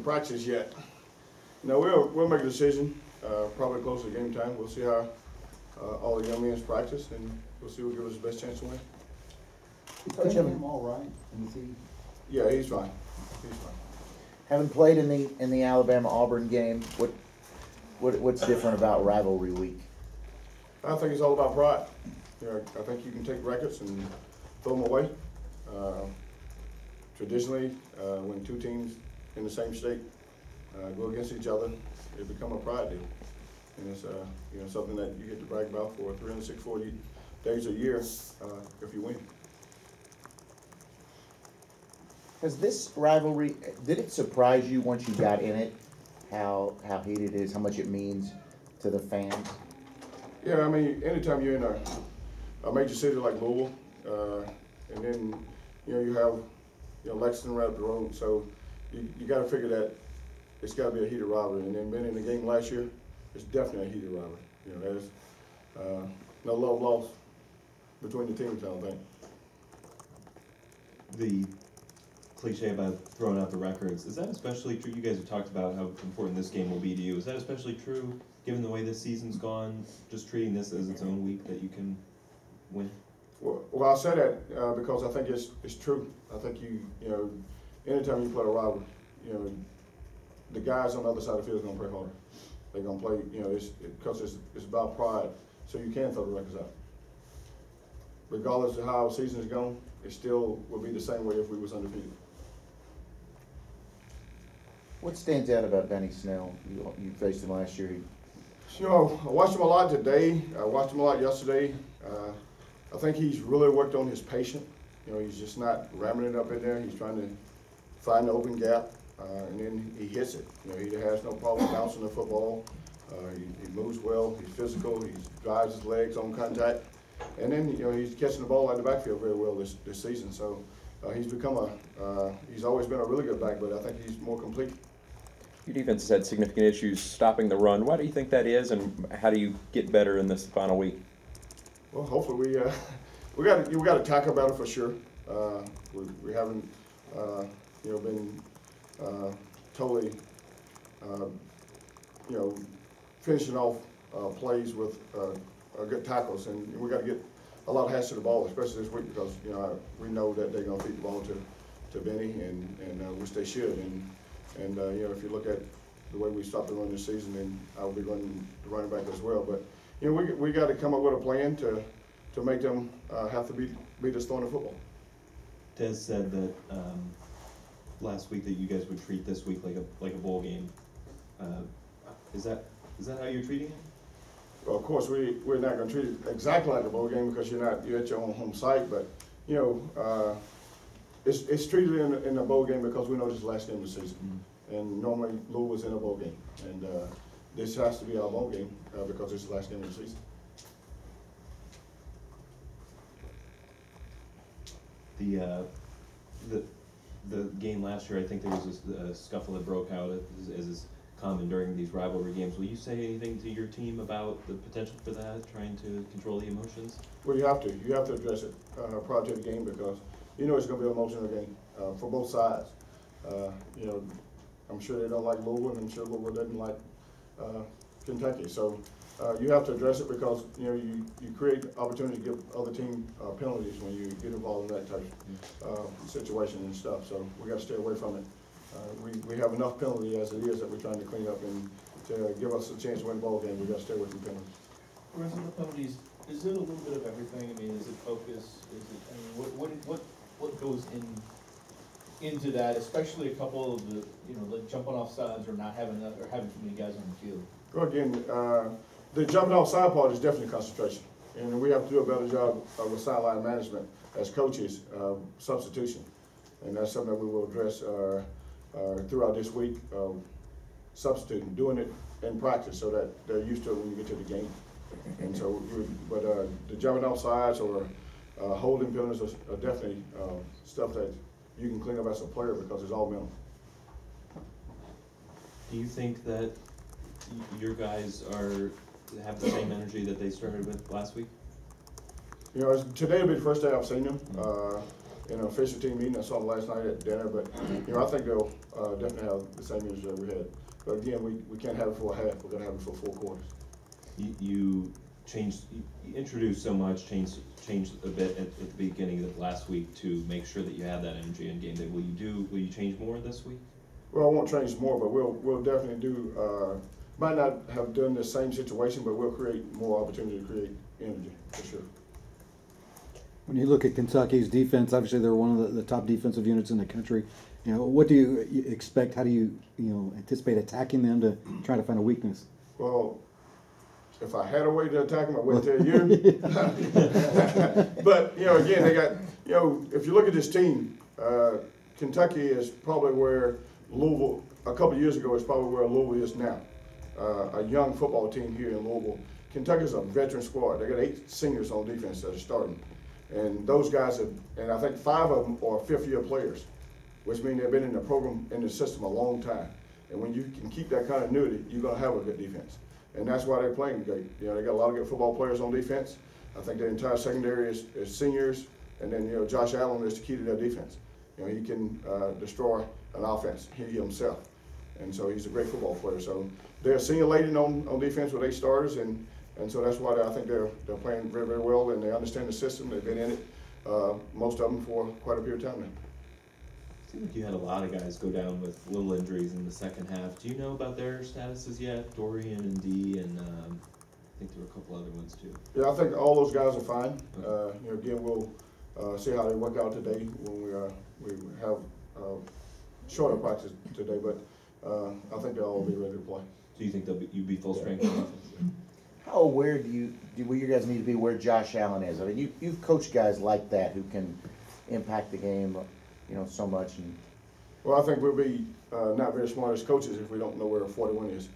practice yet. We'll make a decision probably close to game time. We'll see how all the young men's practice, and we'll see who gives us the best chance to win. Coach, him all right? Is he? Yeah, he's fine. He's fine. Having played in the Alabama-Auburn game, what's different about rivalry week? I think it's all about pride. I think you can take records and throw them away. Traditionally, when two teams in the same state go against each other, it becomes a pride deal, and it's something that you get to brag about for 364 days a year if you win. Has this rivalry, did it surprise you once you got in it, how heated it is, how much it means to the fans? Yeah, I mean, anytime you're in a major city like Louisville, and then you have Lexington right up the road, so you got to figure that it's got to be a heated rivalry. And then being in the game last year, it's definitely a heated rivalry. There's no love lost between the teams, I don't think. The cliche about throwing out the records, is that especially true? You guys have talked about how important this game will be to you. Is that especially true given the way this season's gone, just treating this as its own week that you can win? Well, I say that because I think it's true. I think anytime you play a rival, the guys on the other side of the field are going to play harder. They're going to play, because it's about pride. So you can throw the records out. Regardless of how the season is going, it still would be the same way if we was undefeated. What stands out about Benny Snell? You faced him last year. I watched him a lot today. I watched him a lot yesterday. I think he's really worked on his patience. He's just not ramming it up in there. He's trying to find the open gap, and then he hits it. He has no problem bouncing the football. He moves well. He's physical. He drives his legs on contact, and then he's catching the ball out of the backfield very well this season. So he's become he's always been a really good back, but I think he's more complete. Your defense has had significant issues stopping the run. Why do you think that is, and how do you get better in this final week? Well, hopefully we got to tackle better for sure. We haven't been totally finishing off plays with good tackles, and we got to get a lot of hands to the ball, especially this week, because we know that they're going to feed the ball to Benny, and which they should. And if you look at the way we stopped the run this season, then I will be running the running back as well. But we got to come up with a plan to make them have to beat us throwing the football. Des said that last week that you guys would treat this week like a bowl game. Is that how you're treating it? Well, of course we're not going to treat it exactly like a bowl game because you're at your own home site, but it's treated in a bowl game because we know this is the last game of the season. Mm-hmm. And normally Louisville's in a bowl game, and this has to be our bowl game because this is the last game of the season. The game last year, I think there was a scuffle that broke out as is common during these rivalry games. Will you say anything to your team about the potential for that, trying to control the emotions? Well, you have to. You have to address it prior to the game because it's going to be an emotional game for both sides. I'm sure they don't like Louisville, and I'm sure Louisville doesn't like Kentucky. So you have to address it because you create opportunity to give other team penalties when you get involved in that type of situation and stuff. So we got to stay away from it. We have enough penalty as it is that we're trying to clean up, and to give us a chance to win the ball game, we got to stay away from penalties. Lorenzo, the penalties, is it a little bit of everything? I mean, is it focus? Is it? What goes into that? Especially a couple of the like jumping off sides or not having enough or having too many guys on the field. Well, again, the jumping off side part is definitely concentration, and we have to do a better job with sideline management as coaches, substitution, and that's something that we will address throughout this week. Substituting, doing it in practice so that they're used to it when you get to the game. And so, the jumping off sides or holding penalties are definitely stuff that you can clean up as a player because it's all mental. Do you think that your guys have the same energy that they started with last week? Today will be the first day I've seen them. in an official team meeting. I saw them last night at dinner, but I think they'll definitely have the same energy that we had. But again, we can't have it for a half. We're gonna have it for 4 quarters. You introduced so much, changed a bit at the beginning of last week to make sure that you have that energy in game day. Will you change more this week? Well, I won't change more, but we'll definitely do. Might not have done the same situation, but we'll create more opportunity to create energy for sure. When you look at Kentucky's defense, obviously they're one of the top defensive units in the country. What do you expect? How do you anticipate attacking them to try to find a weakness? Well, if I had a way to attack them, I wouldn't tell you. But again, they got if you look at this team, Kentucky is probably where Louisville a couple of years ago is probably where Louisville is now. A young football team here in Louisville. Kentucky's a veteran squad. They got 8 seniors on defense that are starting. And those guys and I think 5 of them are 5th-year players, which means they've been in the program, in the system a long time. And when you can keep that continuity, you're going to have a good defense. And that's why they're playing great. They got a lot of good football players on defense. I think the entire secondary is seniors. And then, Josh Allen is the key to their defense. He can destroy an offense, he himself. And so he's a great football player. So they're senior laden on defense with 8 starters. And so that's why I think they're playing very, very well, and they understand the system. They've been in it, most of them, for quite a period of time now. It seemed like you had a lot of guys go down with little injuries in the second half. Do you know about their statuses yet? Dorian and D, and I think there were a couple other ones too. Yeah, I think all those guys are fine. Again, we'll see how they work out today when we have shorter practice today, but I think they'll all be ready to play. Do you think you'll be full strength? How aware will you guys need to be where Josh Allen is? I mean, you've coached guys like that who can impact the game, so much. And well, I think we'll be not very smart as coaches if we don't know where 41 is.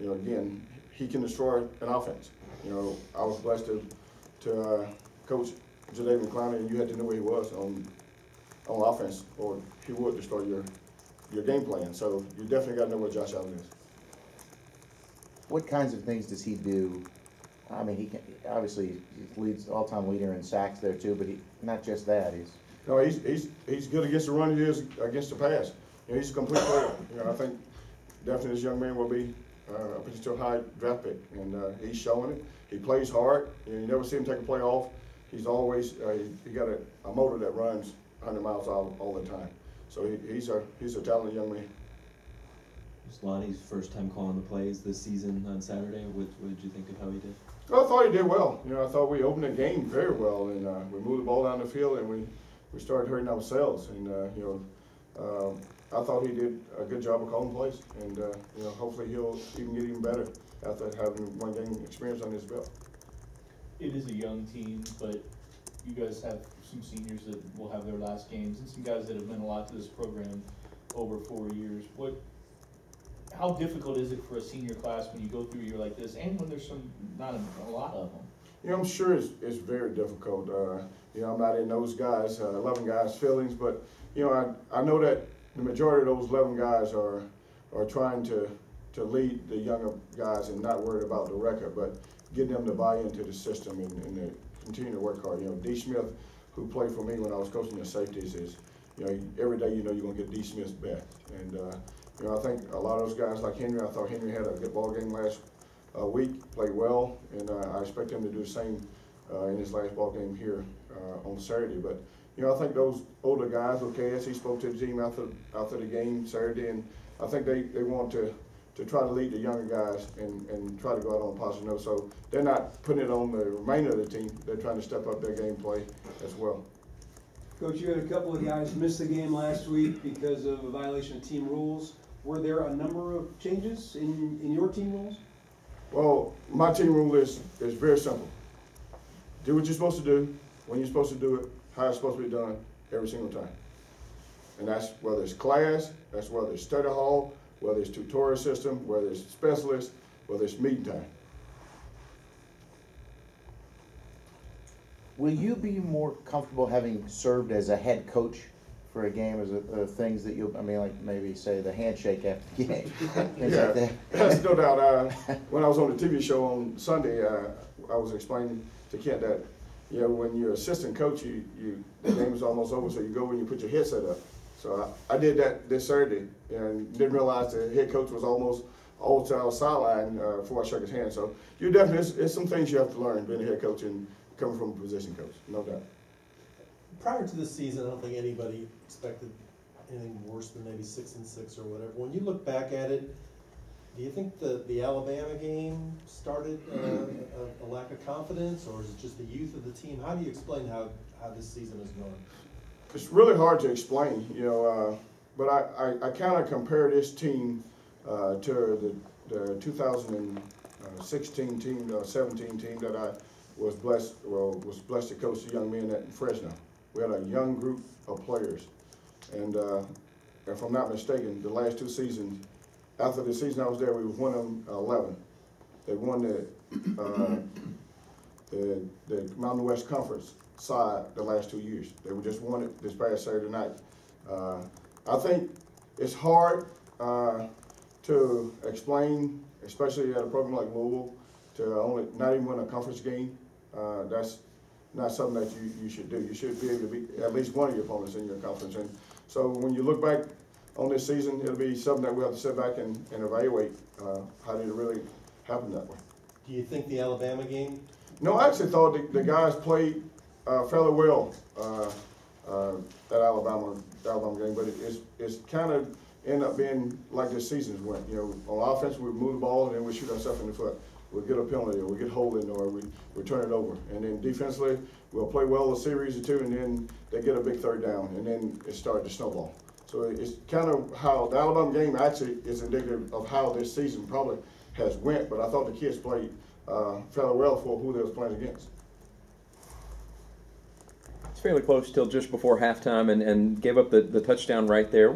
Again, he can destroy an offense. I was blessed to coach Jadavion Clowney, and you had to know where he was on offense, or he would destroy your game plan. So you definitely got to know where Josh Allen is. what kinds of things does he do? I mean, he can obviously he leads all-time leader in sacks there too, but not just that. He's good against the run. He is against the pass. He's a complete player. I think definitely this young man will be a potential high draft pick, and he's showing it. He plays hard. You never see him take a play off. He's always he got a motor that runs 100 miles all the time. So he's a talented young man. It was Lonnie's first time calling the plays this season on Saturday. What did you think of how he did? Well, I thought he did well. I thought we opened the game very well, and we moved the ball down the field, and we started hurting ourselves. And I thought he did a good job of calling plays, and hopefully he'll even get even better after having one game experience on his belt. It is a young team, but you guys have some seniors that will have their last games, and some guys that have meant a lot to this program over 4 years. How difficult is it for a senior class when you go through a year like this, and when there's not a lot of them? I'm sure it's very difficult. I'm not in those guys, 11 guys' feelings, but I know that the majority of those 11 guys are trying to lead the younger guys and not worried about the record, but getting them to buy into the system and to continue to work hard. D. Smith, who played for me when I was coaching the safeties, is every day you're going to get D. Smith's best. And I think a lot of those guys like Henry, I thought Henry had a good ball game last week, played well, and I expect him to do the same in his last ball game here on Saturday. But I think those older guys, as he spoke to the team after the game Saturday, and I think they want to try to lead the younger guys and try to go out on a positive note. So they're not putting it on the remainder of the team. They're trying to step up their gameplay as well. Coach, you had a couple of guys miss the game last week because of a violation of team rules. Were there a number of changes in your team rules? Well, my team rule is very simple. Do what you're supposed to do, when you're supposed to do it, how it's supposed to be done every single time. And that's whether it's class, that's whether it's study hall, whether it's tutorial system, whether it's specialist, whether it's meeting time. Will you be more comfortable having served as a head coach for a game as things that like maybe say the handshake after the game? Yeah, that's no doubt. When I was on the TV show on Sunday, I was explaining to Kent that you know, when you're assistant coach, the game is almost over, so you go and you put your headset up. So I did that this Saturday and didn't realize the head coach was almost all to our sideline before I shook his hand. So you definitely, it's some things you have to learn being a head coach and coming from a position coach, no doubt. Prior to this season, I don't think anybody expected anything worse than maybe 6-6 or whatever. When you look back at it, do you think the Alabama game started a lack of confidence, or is it just the youth of the team? How do you explain how this season is going? It's really hard to explain, you know, but I kind of compare this team to the 2016 team, 17 team that I was blessed to coach the young men at Fresno. We had a young group of players, and if I'm not mistaken, the last 2 seasons, after the season I was there, we won them 11. They won the Mountain West Conference side the last 2 years. They were just won it this past Saturday night. I think it's hard to explain, especially at a program like Louisville, to only not even win a conference game. That's not something that you should do. You should be able to beat at least one of your opponents in your conference. And so when you look back on this season, it'll be something that we have to sit back and evaluate how did it really happen that way. Do you think the Alabama game? No, I actually thought the guys played fairly well at Alabama game, but it's kind of ended up being like this season's went. You know, on offense we move the ball and then we shoot ourselves in the foot. We'll get a penalty or we get holding or we turn it over. And then defensively we'll play well a series or two and then they get a big third down and then it started to snowball. So it's kind of how the Alabama game actually is indicative of how this season probably has went, but I thought the kids played fairly well for who they was playing against. It's fairly close till just before halftime and gave up the touchdown right there.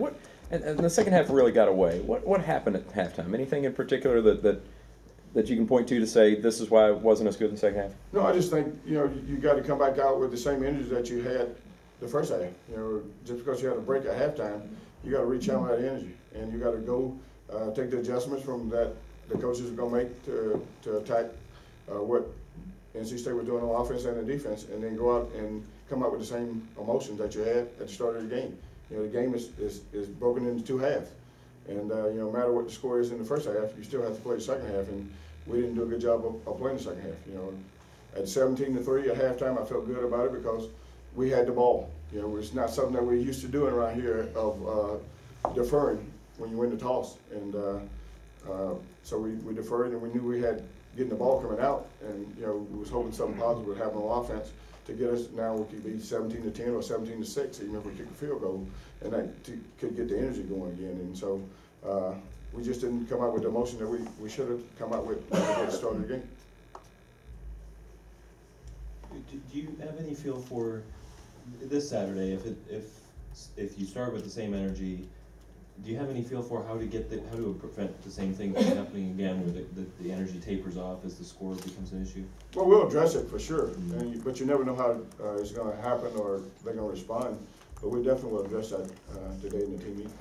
And the second half really got away. What happened at halftime? Anything in particular that you can point to say this is why it wasn't as good in the second half? No, I just think, you know, you got to come back out with the same energy that you had the first half. You know, just because you had a break at halftime, you got to rechannel that energy, and you got to go take the adjustments from that the coaches are going to make to attack what NC State was doing on offense and the defense, and then go out and come out with the same emotions that you had at the start of the game. You know, the game is broken into 2 halves, and you know, no matter what the score is in the first half, you still have to play the second half, and we didn't do a good job of playing the second half. You know, at 17-3 at halftime, I felt good about it because we had the ball. You know, it's not something that we're used to doing around here of deferring when you win the toss, and so we deferred, and we knew we had getting the ball coming out, and you know, we was hoping something positive would happen on offense to get us. Now we could be 17-10 or 17-6, even if we kick a field goal, and that could get the energy going again. And so we just didn't come out with the emotion that we should have come out with at the start of the game. Do you have any feel for this Saturday? If you start with the same energy, do you have any feel for how to prevent the same thing from happening again, where the energy tapers off as the score becomes an issue? Well, we'll address it for sure, but you never know how it's going to happen or they're going to respond. But we definitely will address that today in the team meeting.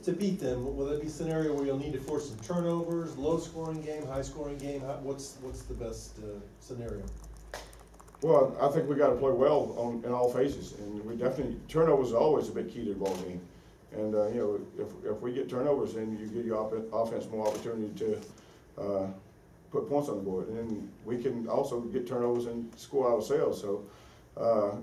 To beat them, will there be a scenario where you'll need to force some turnovers, low-scoring game, high-scoring game? What's the best scenario? Well, I think we got to play well in all phases, and we definitely turnovers are always a big key to the ball game. And you know, if we get turnovers, then you give your offense more opportunity to put points on the board, and then we can also get turnovers and score ourselves. So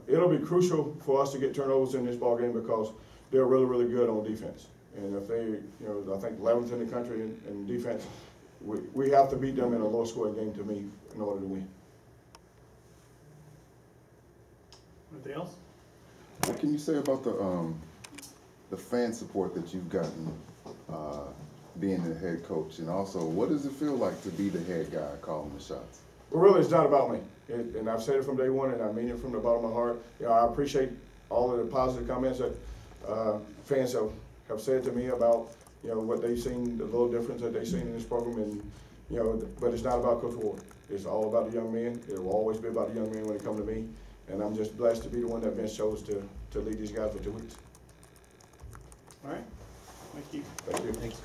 it'll be crucial for us to get turnovers in this ball game because they're really, really good on defense. And if they, you know, I think 11th in the country in defense, we have to beat them in a low-scoring game to me in order to win. Anything else? What can you say about the fan support that you've gotten being the head coach, and also what does it feel like to be the head guy calling the shots? Well, really, it's not about me, and I've said it from day one, and I mean it from the bottom of my heart. You know, I appreciate all of the positive comments that fans have said to me about, you know, what they've seen, the little difference that they've seen in this program, and you know, but it's not about Coach Ward. It's all about the young men. It will always be about the young men when it comes to me, and I'm just blessed to be the one that Vince chose to lead these guys for 2 weeks. All right. Thank you. Thank you. Thanks.